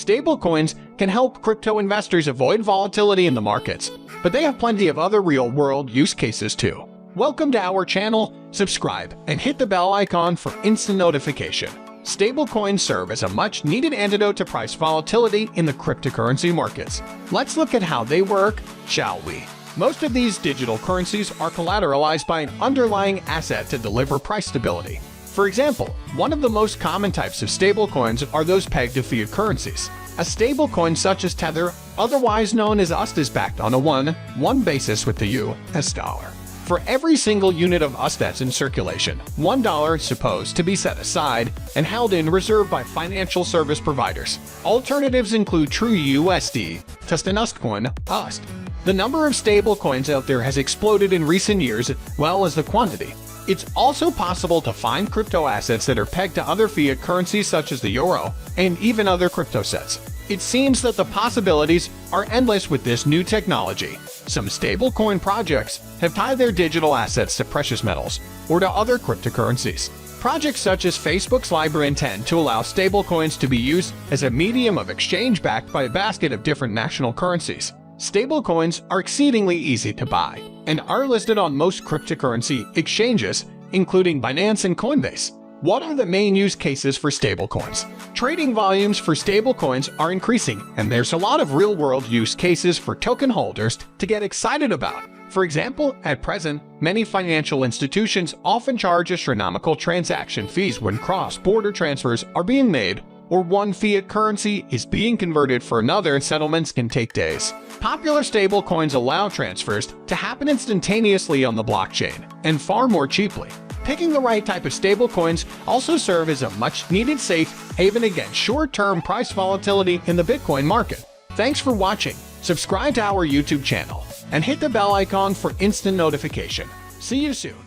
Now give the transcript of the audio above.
Stablecoins can help crypto investors avoid volatility in the markets, but they have plenty of other real-world use cases too. Welcome to our channel, subscribe, and hit the bell icon for instant notification. Stablecoins serve as a much-needed antidote to price volatility in the cryptocurrency markets. Let's look at how they work, shall we? Most of these digital currencies are collateralized by an underlying asset to deliver price stability. For example, one of the most common types of stablecoins are those pegged to fiat currencies. A stablecoin such as Tether, otherwise known as USD, is backed on a one basis with the US dollar. For every single unit of USD that's in circulation, $1 is supposed to be set aside and held in reserve by financial service providers. Alternatives include TrueUSD, Stablecoin, USD. The number of stablecoins out there has exploded in recent years, as well as the quantity. It's also possible to find crypto assets that are pegged to other fiat currencies such as the euro and even other crypto sets. It seems that the possibilities are endless with this new technology. Some stablecoin projects have tied their digital assets to precious metals or to other cryptocurrencies. Projects such as Facebook's Libra intend to allow stablecoins to be used as a medium of exchange backed by a basket of different national currencies. Stablecoins are exceedingly easy to buy and are listed on most cryptocurrency exchanges, including Binance and Coinbase. What are the main use cases for stablecoins? Trading volumes for stablecoins are increasing, and there's a lot of real-world use cases for token holders to get excited about. For example, at present, many financial institutions often charge astronomical transaction fees when cross-border transfers are being made, or one fiat currency is being converted for another, and settlements can take days. Popular stablecoins allow transfers to happen instantaneously on the blockchain and far more cheaply. Picking the right type of stablecoins also serve as a much-needed safe haven against short-term price volatility in the Bitcoin market. Thanks for watching. Subscribe to our YouTube channel and hit the bell icon for instant notification. See you soon.